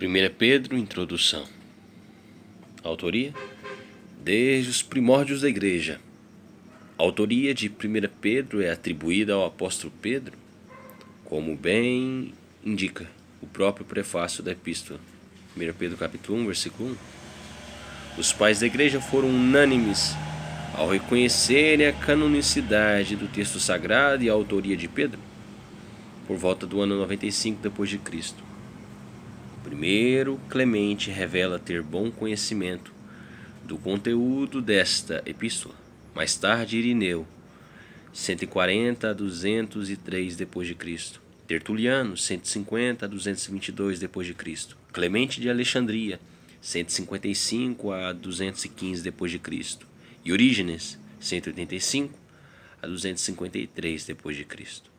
1 Pedro, Introdução. Autoria: desde os primórdios da Igreja. A autoria de 1 Pedro é atribuída ao apóstolo Pedro, como bem indica o próprio prefácio da epístola. 1 Pedro capítulo 1, versículo 1. Os pais da Igreja foram unânimes ao reconhecerem a canonicidade do texto sagrado e a autoria de Pedro, por volta do ano 95 d.C. Primeiro, Clemente revela ter bom conhecimento do conteúdo desta epístola. Mais tarde, Irineu, 140 a 203 d.C. Tertuliano, 150 a 222 d.C. Clemente de Alexandria, 155 a 215 d.C. E Orígenes, 185 a 253 d.C.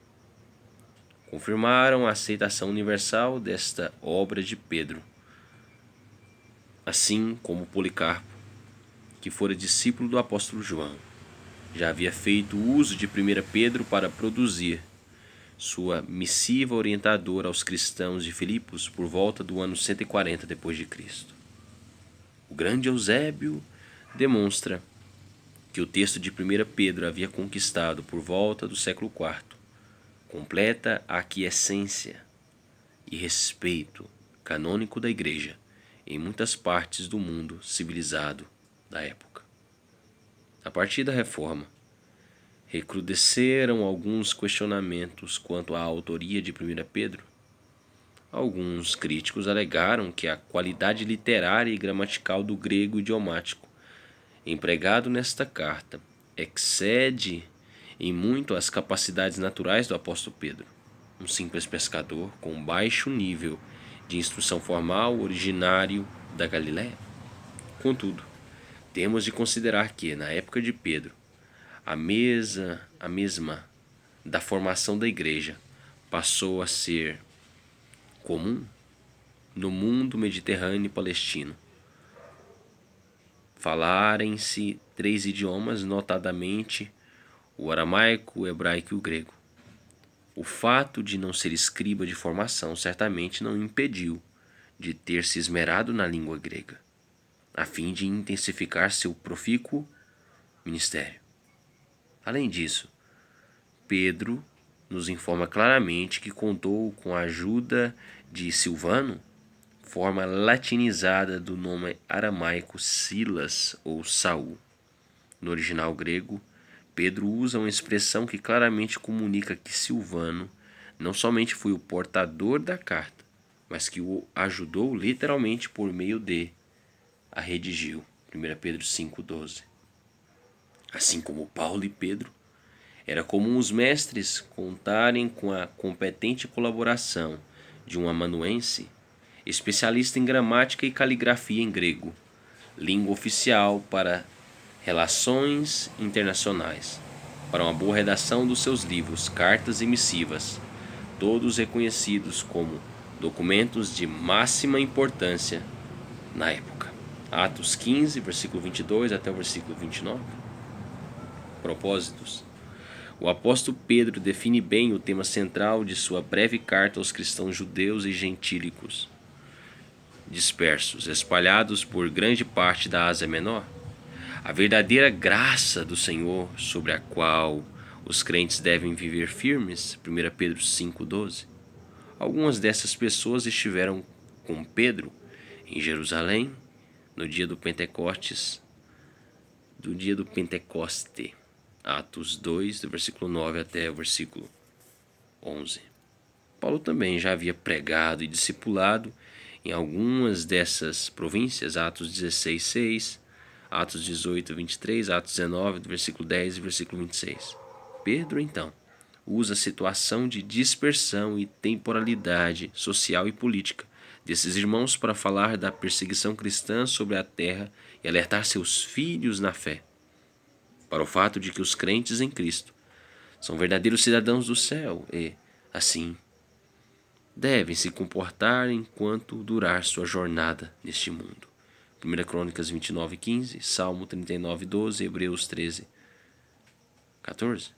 confirmaram a aceitação universal desta obra de Pedro, assim como Policarpo, que fora discípulo do apóstolo João, já havia feito uso de 1 Pedro para produzir sua missiva orientadora aos cristãos de Filipos por volta do ano 140 d.C. O grande Eusébio demonstra que o texto de 1 Pedro havia conquistado por volta do século IV completa aquiescência e respeito canônico da Igreja em muitas partes do mundo civilizado da época. A partir da Reforma, recrudesceram alguns questionamentos quanto à autoria de 1 Pedro. Alguns críticos alegaram que a qualidade literária e gramatical do grego idiomático empregado nesta carta excede em muito as capacidades naturais do apóstolo Pedro, um simples pescador com baixo nível de instrução formal originário da Galiléia. Contudo, temos de considerar que, na época de Pedro, a mesma da formação da Igreja passou a ser comum no mundo mediterrâneo e palestino. Falarem-se 3 idiomas, notadamente o aramaico, o hebraico e o grego. O fato de não ser escriba de formação certamente não impediu de ter se esmerado na língua grega, a fim de intensificar seu profícuo ministério. Além disso, Pedro nos informa claramente que contou com a ajuda de Silvano, forma latinizada do nome aramaico Silas ou Saul. No original grego, Pedro usa uma expressão que claramente comunica que Silvano não somente foi o portador da carta, mas que o ajudou literalmente por meio de a redigiu. 1 Pedro 5,12. Assim como Paulo e Pedro, era comum os mestres contarem com a competente colaboração de um amanuense, especialista em gramática e caligrafia em grego, língua oficial para relações internacionais, para uma boa redação dos seus livros, cartas e missivas, todos reconhecidos como documentos de máxima importância na época. Atos 15, versículo 22 até o versículo 29. Propósitos. O apóstolo Pedro define bem o tema central de sua breve carta aos cristãos judeus e gentílicos, dispersos, espalhados por grande parte da Ásia Menor. A verdadeira graça do Senhor sobre a qual os crentes devem viver firmes, 1 Pedro 5,12. Algumas dessas pessoas estiveram com Pedro em Jerusalém no dia do Pentecoste, Atos 2, do versículo 9 até o versículo 11. Paulo também já havia pregado e discipulado em algumas dessas províncias, Atos 16, 6, Atos 18, 23, Atos 19, do versículo 10 e versículo 26. Pedro, então, usa a situação de dispersão e temporalidade social e política desses irmãos para falar da perseguição cristã sobre a terra e alertar seus filhos na fé para o fato de que os crentes em Cristo são verdadeiros cidadãos do céu e, assim, devem se comportar enquanto durar sua jornada neste mundo. 1 Crônicas 29, 15, Salmo 39, 12, Hebreus 13, 14.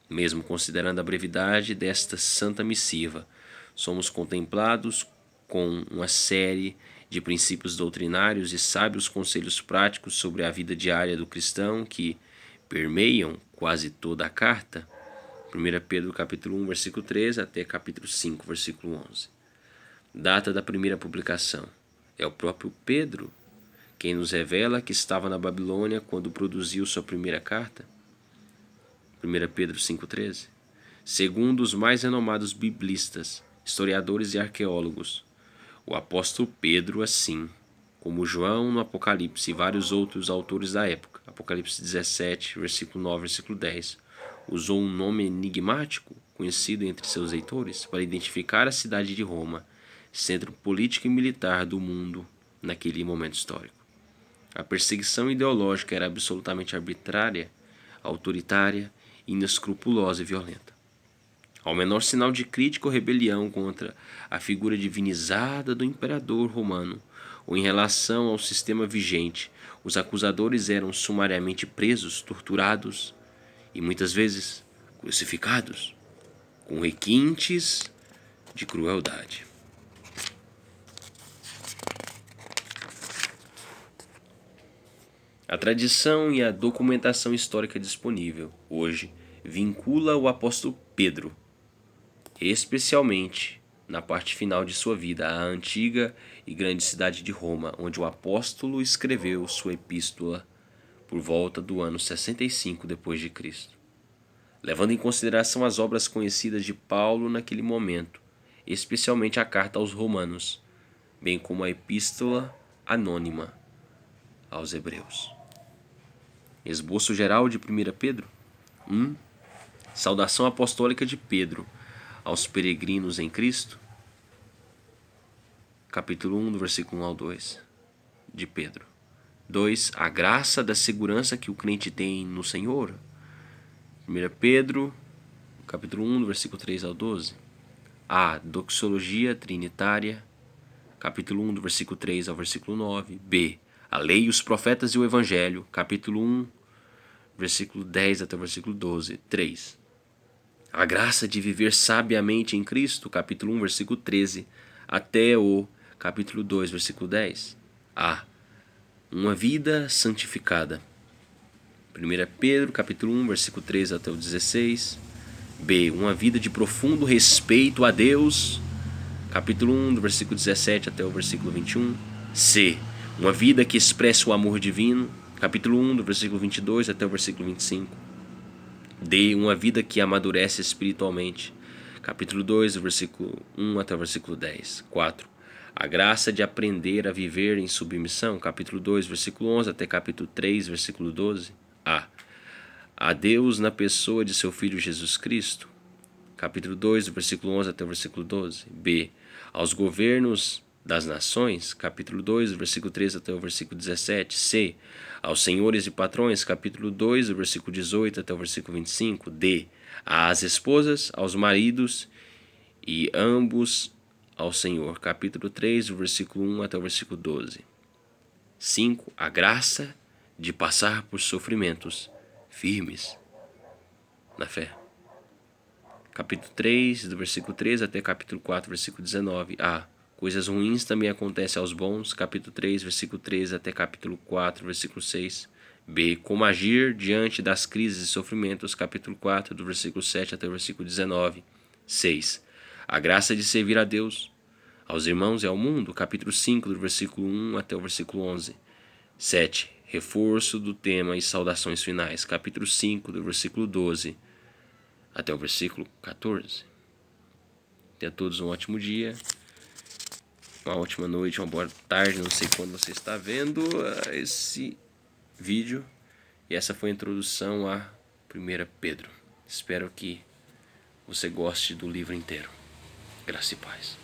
Mesmo considerando a brevidade desta santa missiva, somos contemplados com uma série de princípios doutrinários e sábios conselhos práticos sobre a vida diária do cristão que permeiam quase toda a carta. 1 Pedro capítulo 1, versículo 13 até capítulo 5, versículo 11. Data da primeira publicação. É o próprio Pedro quem nos revela que estava na Babilônia quando produziu sua primeira carta. 1 Pedro 5,13. Segundo os mais renomados biblistas, historiadores e arqueólogos, o apóstolo Pedro, assim como João no Apocalipse e vários outros autores da época, Apocalipse 17, versículo 9, versículo 10, usou um nome enigmático, conhecido entre seus leitores, para identificar a cidade de Roma, centro político e militar do mundo naquele momento histórico. A perseguição ideológica era absolutamente arbitrária, autoritária, inescrupulosa e violenta. Ao menor sinal de crítica ou rebelião contra a figura divinizada do imperador romano ou em relação ao sistema vigente, os acusadores eram sumariamente presos, torturados e muitas vezes crucificados com requintes de crueldade. A tradição e a documentação histórica disponível hoje vincula o apóstolo Pedro, especialmente na parte final de sua vida, à antiga e grande cidade de Roma, onde o apóstolo escreveu sua epístola por volta do ano 65 d.C., levando em consideração as obras conhecidas de Paulo naquele momento, especialmente a carta aos Romanos, bem como a epístola anônima aos Hebreus. Esboço geral de 1 Pedro. 1. Saudação apostólica de Pedro aos peregrinos em Cristo. Capítulo 1, do versículo 1 ao 2, de Pedro. 2. A graça da segurança que o crente tem no Senhor. 1 Pedro, capítulo 1, do versículo 3 ao 12. A doxologia trinitária. Capítulo 1, do versículo 3 ao versículo 9. B. A lei, os profetas e o evangelho. Capítulo 1, versículo 10 até o versículo 12. 3. A graça de viver sabiamente em Cristo. Capítulo 1, versículo 13 até o capítulo 2, versículo 10. A. Uma vida santificada. 1 Pedro, capítulo 1, versículo 13 até o 16. B. Uma vida de profundo respeito a Deus. Capítulo 1, do versículo 17 até o versículo 21. C. Uma vida que expressa o amor divino. Capítulo 1, do versículo 22 até o versículo 25. D. Uma vida que amadurece espiritualmente. Capítulo 2, do versículo 1 até o versículo 10. 4. A graça de aprender a viver em submissão. Capítulo 2, versículo 11 até capítulo 3, versículo 12. A Deus na pessoa de seu Filho Jesus Cristo. Capítulo 2, do versículo 11 até o versículo 12. B. Aos governos das nações. Capítulo 2, do versículo 13 até o versículo 17. C. Aos senhores e patrões. Capítulo 2, do versículo 18 até o versículo 25. D. Às esposas, aos maridos e ambos ao Senhor. Capítulo 3, do versículo 1 até o versículo 12. 5. A graça de passar por sofrimentos firmes na fé. Capítulo 3, do versículo 13 até capítulo 4, versículo 19. A. Coisas ruins também acontecem aos bons. Capítulo 3, versículo 13 até capítulo 4, versículo 6. B. Como agir diante das crises e sofrimentos. Capítulo 4, do versículo 7 até o versículo 19. 6. A graça de servir a Deus, aos irmãos e ao mundo. Capítulo 5, do versículo 1 até o versículo 11. 7. Reforço do tema e saudações finais. Capítulo 5, do versículo 12 até o versículo 14. Tenha todos um ótimo dia, uma ótima noite, uma boa tarde, não sei quando você está vendo esse vídeo. E essa foi a introdução a 1 Pedro. Espero que você goste do livro inteiro. Graça e paz.